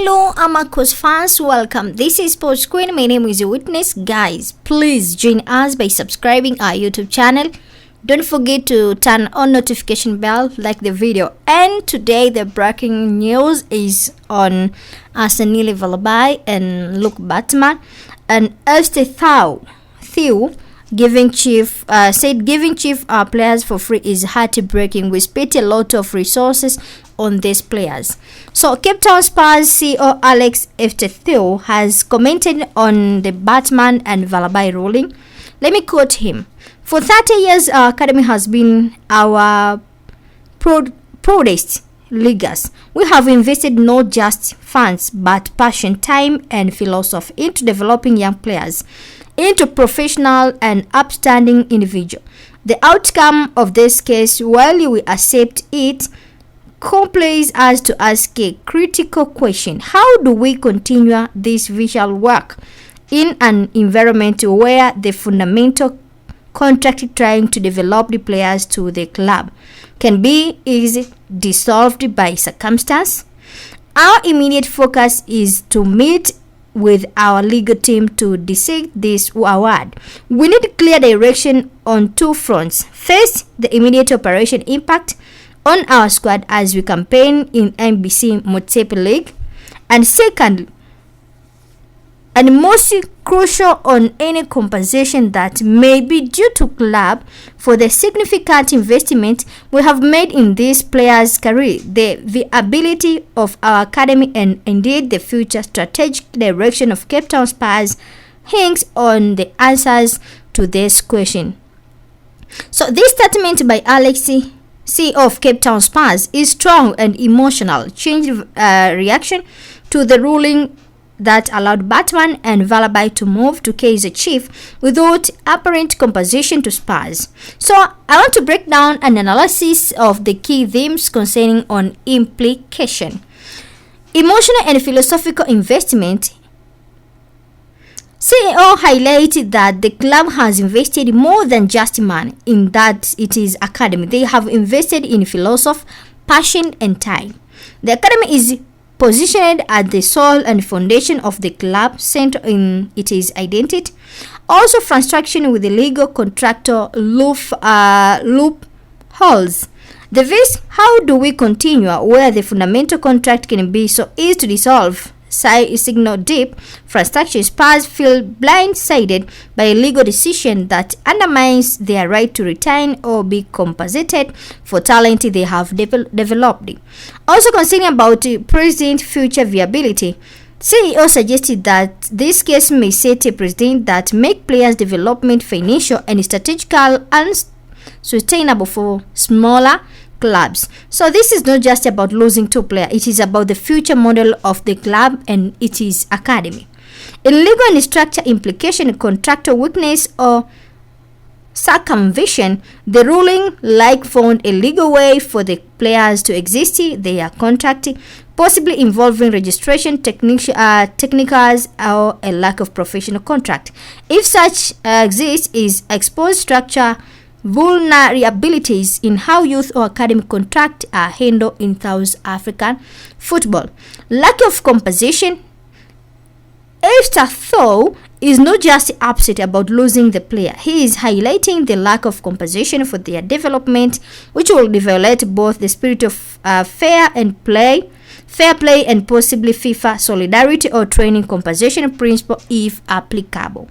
Hello Amakos fans, welcome. This is Sports Queen. My name is Witness. Guys, please join us by subscribing our YouTube channel. Don't forget to turn on notification bell, like the video. And today the breaking news is on Asanile Valebay and Baartman and Asanile giving chief players for free is heartbreaking. We spent a lot of resources on these players. So Cape Town Spurs CEO Alex Asanile has commented on the Baartman and Valebay ruling. Let me quote him. For 30 years, our academy has been our proudest leaguers. We have invested not just funds but passion, time and philosophy into developing young players into professional and upstanding individual. The outcome of this case, while we accept it, compels us to ask a critical question. How do we continue this vital work in an environment where the fundamental contract trying to develop the players to the club can be easily dissolved by circumstance? Our immediate focus is to meet with our legal team to decide this award. We need clear direction on two fronts. First, the immediate operation impact on our squad as we campaign in NBC Motsepe League, and second, and most crucial, on any compensation that may be due to club for the significant investment we have made in this player's career, the viability of our academy, and indeed the future strategic direction of Cape Town Spurs hangs on the answers to this question. So this statement by Alex, CEO of Cape Town Spurs, is strong and emotional change reaction to the ruling that allowed Baartman and Valebay to move to Kaizer Chief without apparent compensation to Spurs. So I want to break down an analysis of the key themes concerning on implication. Emotional and philosophical investment. CEO highlighted that the club has invested more than just money in that it is academy. They have invested in philosophy, passion and time. The academy is positioned at the soul and foundation of the club, centered in its identity. Also, construction with the legal contractor loopholes. The verse, how do we continue where the fundamental contract can be so easy to dissolve? Signal deep frustration. Spurs feel blindsided by a legal decision that undermines their right to retain or be compensated for talent they have developed. Also concerning about present future viability, CEO suggested that this case may set a precedent that make players development financial and strategical unsustainable for smaller clubs. So this is not just about losing two players, it is about the future model of the club and its academy. In legal and structure implication, contractor weakness or circumvention, the ruling found a legal way for the players to exist their contract, possibly involving registration technicals or a lack of professional contract. If such exists, is exposed structure vulnerabilities in how youth or academy contract are handled in South African football. Lack of compensation. Asanile is not just upset about losing the player. He is highlighting the lack of compensation for their development, which will violate both the spirit of fair play and possibly FIFA solidarity or training compensation principle if applicable.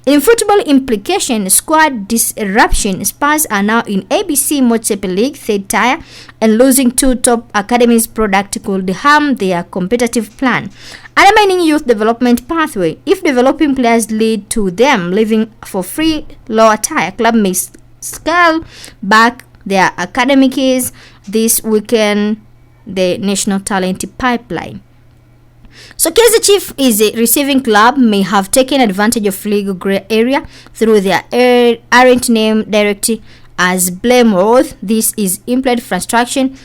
In football implication, squad disruption, Spurs are now in ABC Motsepe League third tier, and losing two top academies product could harm their competitive plan, undermining youth development pathway. If developing players lead to them leaving for free lower tier, club may scale back their academics. This weaken the national talent pipeline. So Kaizer Chief is a receiving club may have taken advantage of legal gray area through their aren't named directly as blameworthy. This is implied frustration.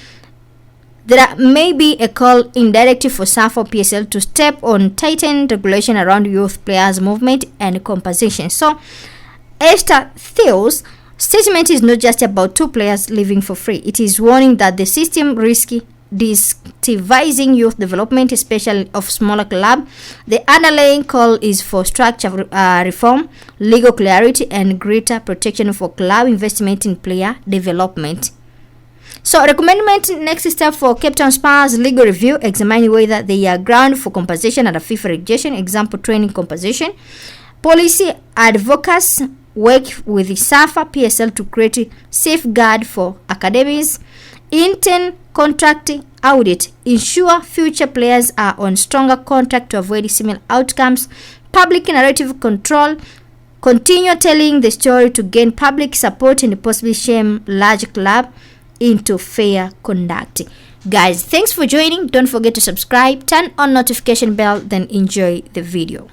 There may be a call indirectly for SAF or PSL to step on tightened regulation around youth players movement and compensation. So Asanile's statement is not just about two players leaving for free. It is warning that the system risky disincentivizing youth development, especially of smaller clubs. The underlying call is for structure reform, legal clarity, and greater protection for club investment in player development. So, recommendment next step for Cape Town Spurs legal review, examining whether they are ground for compensation under FIFA regulation, example training compensation. Policy advocates work with the SAFA PSL to create safeguard for academies. Intern contract audit, ensure future players are on stronger contract to avoid similar outcomes. Public narrative control, continue telling the story to gain public support and possibly shame large club into fair conduct. Guys, thanks for joining. Don't forget to subscribe, turn on notification bell, then enjoy the video.